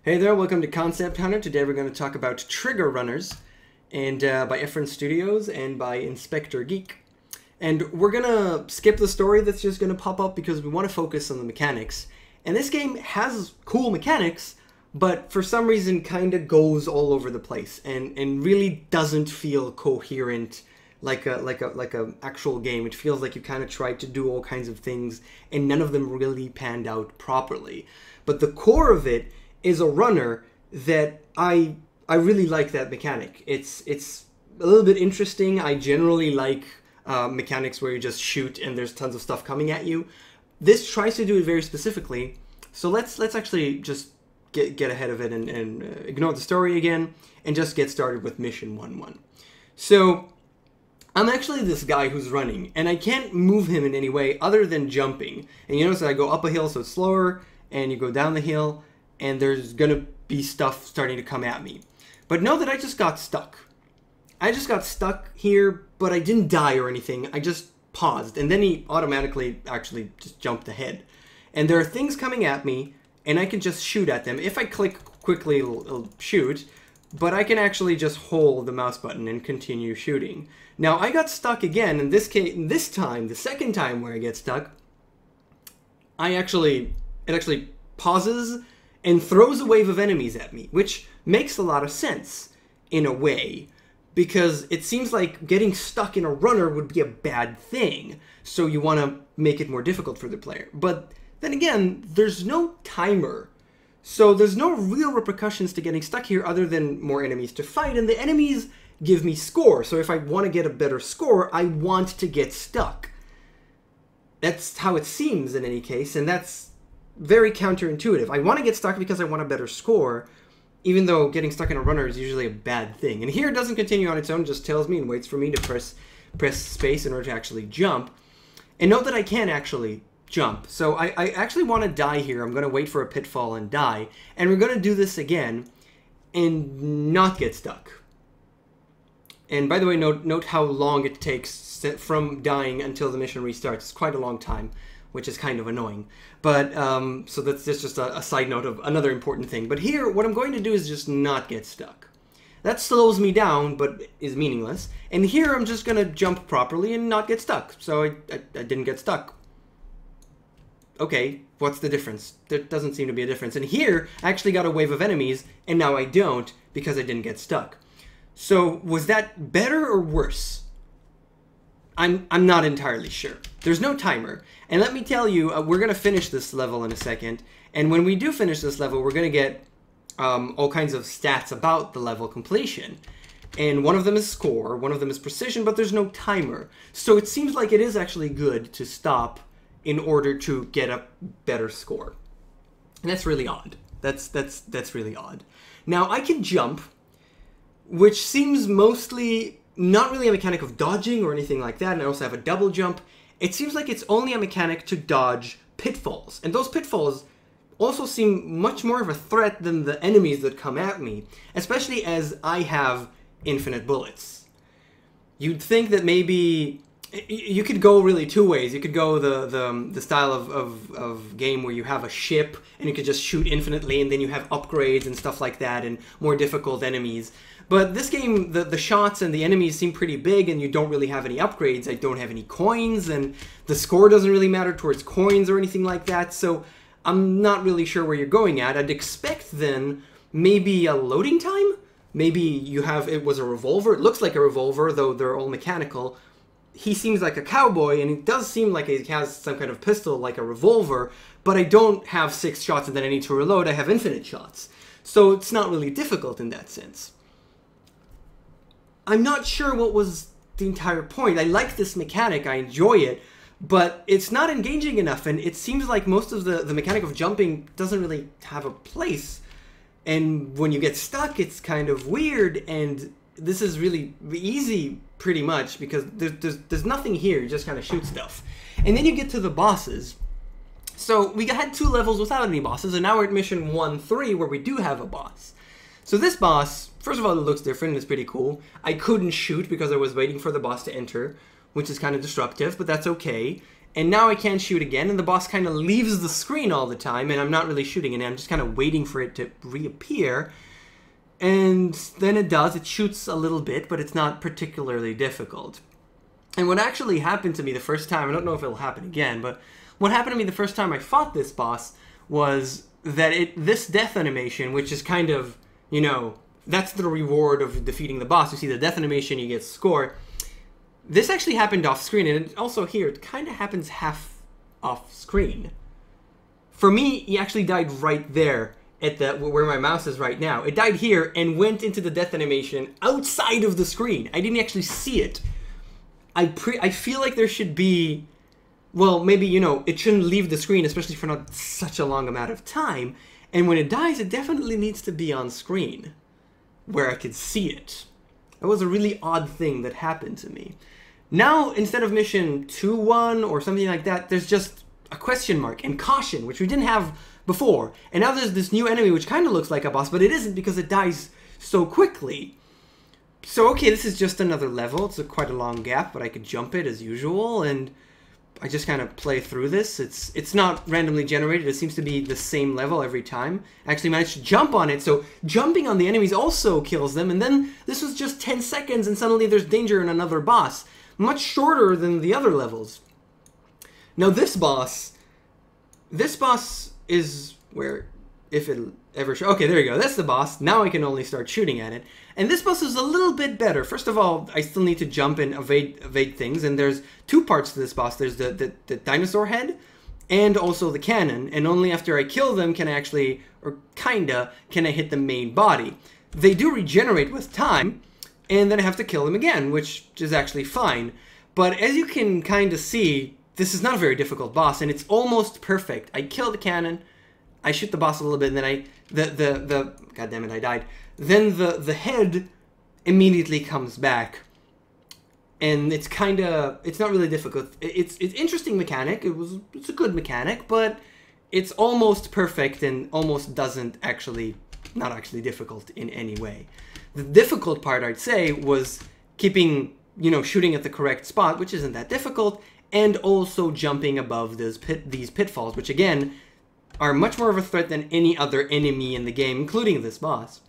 Hey there, welcome to Concept Hunter. Today we're going to talk about trigger runners, and by Efren Studios and by Inspector Geek. And we're going to skip the story that's just going to pop up because we want to focus on the mechanics. And this game has cool mechanics, but for some reason kind of goes all over the place and really doesn't feel coherent like a actual game. It feels like you kind of tried to do all kinds of things and none of them really panned out properly. But the core of it is a runner that I really like that mechanic. It's a little bit interesting. I generally like mechanics where you just shoot and there's tons of stuff coming at you. This tries to do it very specifically. So let's actually just get ahead of it and ignore the story again and just get started with mission 1-1. So I'm actually this guy who's running and I can't move him in any way other than jumping. And you notice that I go up a hill so it's slower, and you go down the hill and there's gonna be stuff starting to come at me. But know that I just got stuck. I just got stuck here, but I didn't die or anything. I just paused, and then he automatically actually just jumped ahead. And there are things coming at me, and I can just shoot at them. If I click quickly, it'll shoot, but I can actually just hold the mouse button and continue shooting. Now, I got stuck again, in this case, this time, the second time where I get stuck, it actually pauses and throws a wave of enemies at me, which makes a lot of sense in a way, because it seems like getting stuck in a runner would be a bad thing, so you want to make it more difficult for the player. But then again, there's no timer, so there's no real repercussions to getting stuck here other than more enemies to fight, and the enemies give me score, so if I want to get a better score, I want to get stuck. That's how it seems in any case, and that's very counterintuitive. I want to get stuck because I want a better score, even though getting stuck in a runner is usually a bad thing. And here it doesn't continue on its own, it just tells me and waits for me to press space in order to actually jump. And note that I can actually jump. So I actually want to die here. I'm going to wait for a pitfall and die. And we're going to do this again and not get stuck. And by the way, note how long it takes from dying until the mission restarts. It's quite a long time, which is kind of annoying. But, so that's just a side note of another important thing. But here, what I'm going to do is just not get stuck. That slows me down, but is meaningless. And here, I'm just going to jump properly and not get stuck. So I didn't get stuck. Okay, what's the difference? There doesn't seem to be a difference. And here, I actually got a wave of enemies, and now I don't because I didn't get stuck. So, was that better or worse? I'm not entirely sure. There's no timer. And let me tell you, we're going to finish this level in a second. And when we do finish this level, we're going to get all kinds of stats about the level completion. And one of them is score, one of them is precision, but there's no timer. So it seems like it is actually good to stop in order to get a better score. And that's really odd. That's really odd. Now, I can jump, which seems mostly not really a mechanic of dodging or anything like that, and I also have a double jump. It seems like it's only a mechanic to dodge pitfalls, and those pitfalls also seem much more of a threat than the enemies that come at me, especially as I have infinite bullets. You'd think that maybe you could go really two ways. You could go the style of game where you have a ship and you could just shoot infinitely, and then you have upgrades and stuff like that and more difficult enemies. But this game, the shots and the enemies seem pretty big, and you don't really have any upgrades. I don't have any coins, and the score doesn't really matter towards coins or anything like that, so I'm not really sure where you're going at. I'd expect then maybe a loading time? Maybe it was a revolver. It looks like a revolver, though they're all mechanical. He seems like a cowboy, and it does seem like he has some kind of pistol like a revolver, but I don't have 6 shots and then I need to reload. I have infinite shots. So it's not really difficult in that sense. I'm not sure what was the entire point. I like this mechanic, I enjoy it, but it's not engaging enough, and it seems like most of the mechanic of jumping doesn't really have a place. And when you get stuck, it's kind of weird, and this is really easy, pretty much, because there's nothing here, you just kind of shoot stuff. And then you get to the bosses. So we had 2 levels without any bosses, and now we're at mission 1-3, where we do have a boss. So this boss, first of all, it looks different, it's pretty cool. I couldn't shoot because I was waiting for the boss to enter, which is kind of disruptive, but that's okay. and now I can't shoot again, and the boss kind of leaves the screen all the time, and I'm not really shooting it, I'm just kind of waiting for it to reappear. And then it does, it shoots a little bit, but it's not particularly difficult. And what actually happened to me the first time, I don't know if it'll happen again, but what happened to me the first time I fought this boss was that this death animation, which is kind of, you know, that's the reward of defeating the boss. You see the death animation, you get score. This actually happened off screen, and also here, it kind of happens half off screen. For me, he actually died right there at where my mouse is right now. It died here and went into the death animation outside of the screen. I didn't actually see it. I feel like there should be, well, maybe, you know, it shouldn't leave the screen, especially for not such a long amount of time. And when it dies, it definitely needs to be on screen, where I could see it. That was a really odd thing that happened to me. Now, instead of mission 2-1 or something like that, there's just a question mark and caution, which we didn't have before. And now there's this new enemy which kind of looks like a boss, but it isn't because it dies so quickly. So, okay, this is just another level. It's quite a long gap, but I could jump it as usual, and I just kind of play through this. It's not randomly generated. It seems to be the same level every time. I actually managed to jump on it, so jumping on the enemies also kills them, and then this was just 10 seconds, and suddenly there's danger in another boss. Much shorter than the other levels. Now this boss is where, if it ever okay, there you go, that's the boss. Now I can only start shooting at it. And this boss is a little bit better. First of all, I still need to jump and evade things, and there's two parts to this boss. There's the dinosaur head, and also the cannon, and only after I kill them can I actually, or kinda, can I hit the main body. They do regenerate with time, and then I have to kill them again, which is actually fine. But as you can kind of see, this is not a very difficult boss, and it's almost perfect. I kill the cannon, I shoot the boss a little bit, and then God damn it, I died. Then the head immediately comes back, and it's not really difficult. It's interesting mechanic. It's a good mechanic, but it's almost perfect and almost not actually difficult in any way. The difficult part, I'd say, was keeping, you know, shooting at the correct spot, which isn't that difficult, and also jumping above these pitfalls, which again are much more of a threat than any other enemy in the game, including this boss.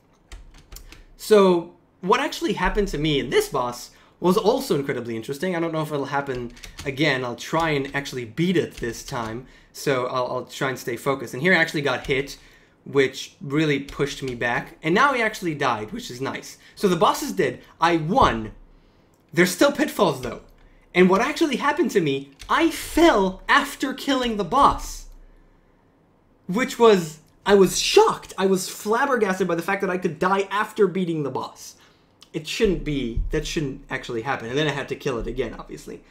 So what actually happened to me in this boss was also incredibly interesting. I don't know if it'll happen again. I'll try and actually beat it this time, so I'll try and stay focused. And here I actually got hit, which really pushed me back, and now he actually died, which is nice. So the boss is dead. I won. There's still pitfalls though. And what actually happened to me, I fell after killing the boss. Which was, I was shocked. I was flabbergasted by the fact that I could die after beating the boss. It shouldn't be, that shouldn't actually happen. And then I had to kill it again, obviously.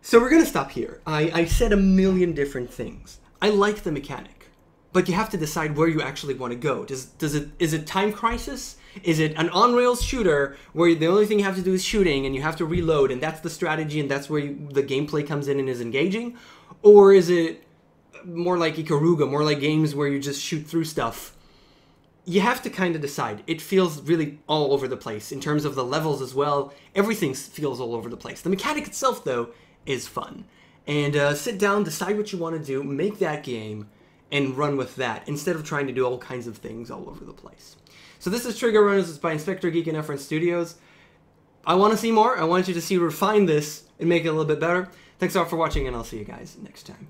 So we're gonna stop here. I said a million different things. I like the mechanic, but you have to decide where you actually want to go. Is it Time Crisis? Is it an on-rails shooter where the only thing you have to do is shooting and you have to reload and that's the strategy and that's where the gameplay comes in and is engaging? Or is it more like Ikaruga, more like games where you just shoot through stuff? You have to kind of decide. It feels really all over the place in terms of the levels as well. Everything feels all over the place. The mechanic itself, though, is fun. And sit down, decide what you want to do, make that game, and run with that instead of trying to do all kinds of things all over the place. So this is Trigger Runners. It's by Inspector Geek and Efron Studios. I want to see more. I want you to see refine this and make it a little bit better. Thanks all for watching, and I'll see you guys next time.